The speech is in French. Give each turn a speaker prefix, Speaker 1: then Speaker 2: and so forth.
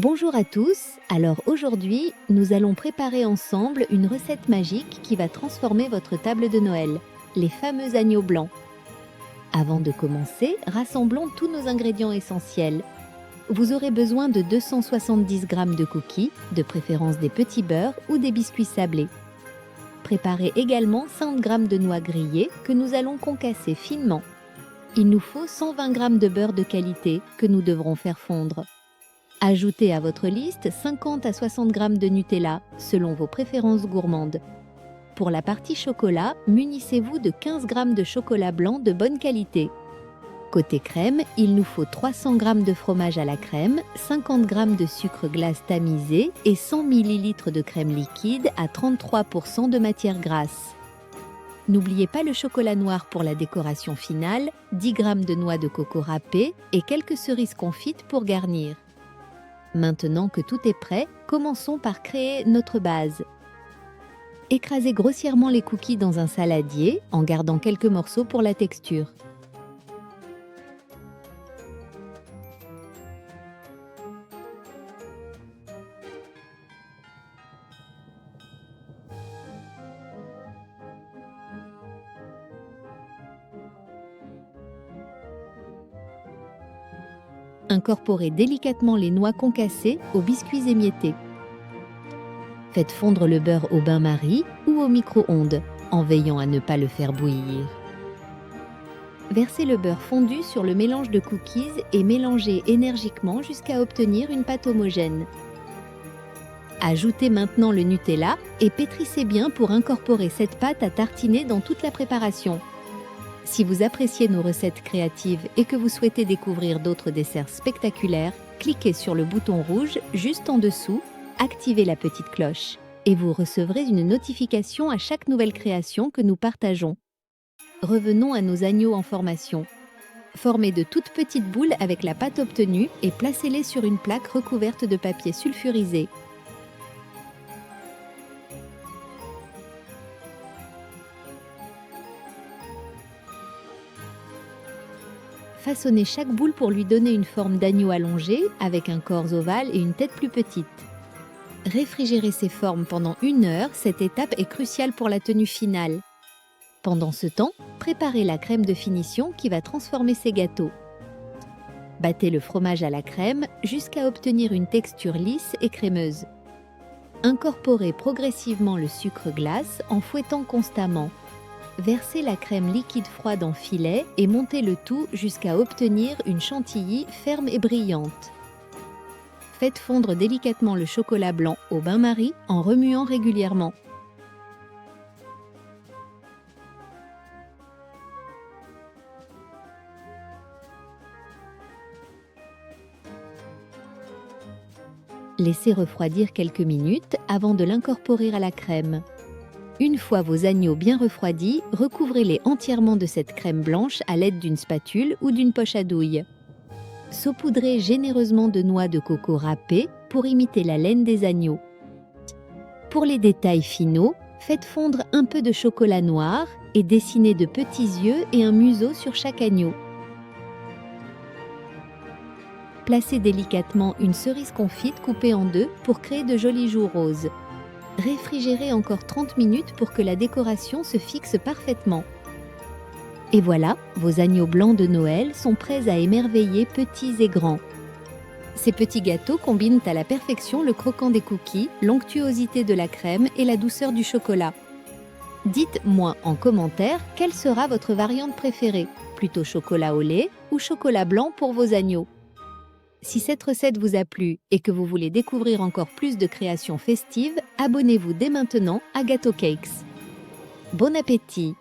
Speaker 1: Bonjour à tous, alors aujourd'hui, nous allons préparer ensemble une recette magique qui va transformer votre table de Noël, les fameux agneaux blancs. Avant de commencer, rassemblons tous nos ingrédients essentiels. Vous aurez besoin de 270 g de cookies, de préférence des petits beurres ou des biscuits sablés. Préparez également 100 g de noix grillées que nous allons concasser finement. Il nous faut 120 g de beurre de qualité que nous devrons faire fondre. Ajoutez à votre liste 50 à 60 g de Nutella, selon vos préférences gourmandes. Pour la partie chocolat, munissez-vous de 15 g de chocolat blanc de bonne qualité. Côté crème, il nous faut 300 g de fromage à la crème, 50 g de sucre glace tamisé et 100 ml de crème liquide à 33% de matière grasse. N'oubliez pas le chocolat noir pour la décoration finale, 10 g de noix de coco râpées et quelques cerises confites pour garnir. Maintenant que tout est prêt, commençons par créer notre base. Écrasez grossièrement les cookies dans un saladier en gardant quelques morceaux pour la texture. Incorporez délicatement les noix concassées aux biscuits émiettés. Faites fondre le beurre au bain-marie ou au micro-ondes, en veillant à ne pas le faire bouillir. Versez le beurre fondu sur le mélange de cookies et mélangez énergiquement jusqu'à obtenir une pâte homogène. Ajoutez maintenant le Nutella et pétrissez bien pour incorporer cette pâte à tartiner dans toute la préparation. Si vous appréciez nos recettes créatives et que vous souhaitez découvrir d'autres desserts spectaculaires, cliquez sur le bouton rouge juste en dessous, activez la petite cloche et vous recevrez une notification à chaque nouvelle création que nous partageons. Revenons à nos agneaux en formation. Formez de toutes petites boules avec la pâte obtenue et placez-les sur une plaque recouverte de papier sulfurisé. Façonnez chaque boule pour lui donner une forme d'agneau allongé avec un corps ovale et une tête plus petite. Réfrigérez ces formes pendant 1 heure, cette étape est cruciale pour la tenue finale. Pendant ce temps, préparez la crème de finition qui va transformer ces gâteaux. Battez le fromage à la crème jusqu'à obtenir une texture lisse et crémeuse. Incorporez progressivement le sucre glace en fouettant constamment. Versez la crème liquide froide en filet et montez le tout jusqu'à obtenir une chantilly ferme et brillante. Faites fondre délicatement le chocolat blanc au bain-marie en remuant régulièrement. Laissez refroidir quelques minutes avant de l'incorporer à la crème. Une fois vos agneaux bien refroidis, recouvrez-les entièrement de cette crème blanche à l'aide d'une spatule ou d'une poche à douille. Saupoudrez généreusement de noix de coco râpées pour imiter la laine des agneaux. Pour les détails finaux, faites fondre un peu de chocolat noir et dessinez de petits yeux et un museau sur chaque agneau. Placez délicatement une cerise confite coupée en 2 pour créer de jolies joues roses. Réfrigérez encore 30 minutes pour que la décoration se fixe parfaitement. Et voilà, vos agneaux blancs de Noël sont prêts à émerveiller petits et grands. Ces petits gâteaux combinent à la perfection le croquant des cookies, l'onctuosité de la crème et la douceur du chocolat. Dites-moi en commentaire quelle sera votre variante préférée, plutôt chocolat au lait ou chocolat blanc pour vos agneaux. Si cette recette vous a plu et que vous voulez découvrir encore plus de créations festives, abonnez-vous dès maintenant à Gâteau Cakes. Bon appétit!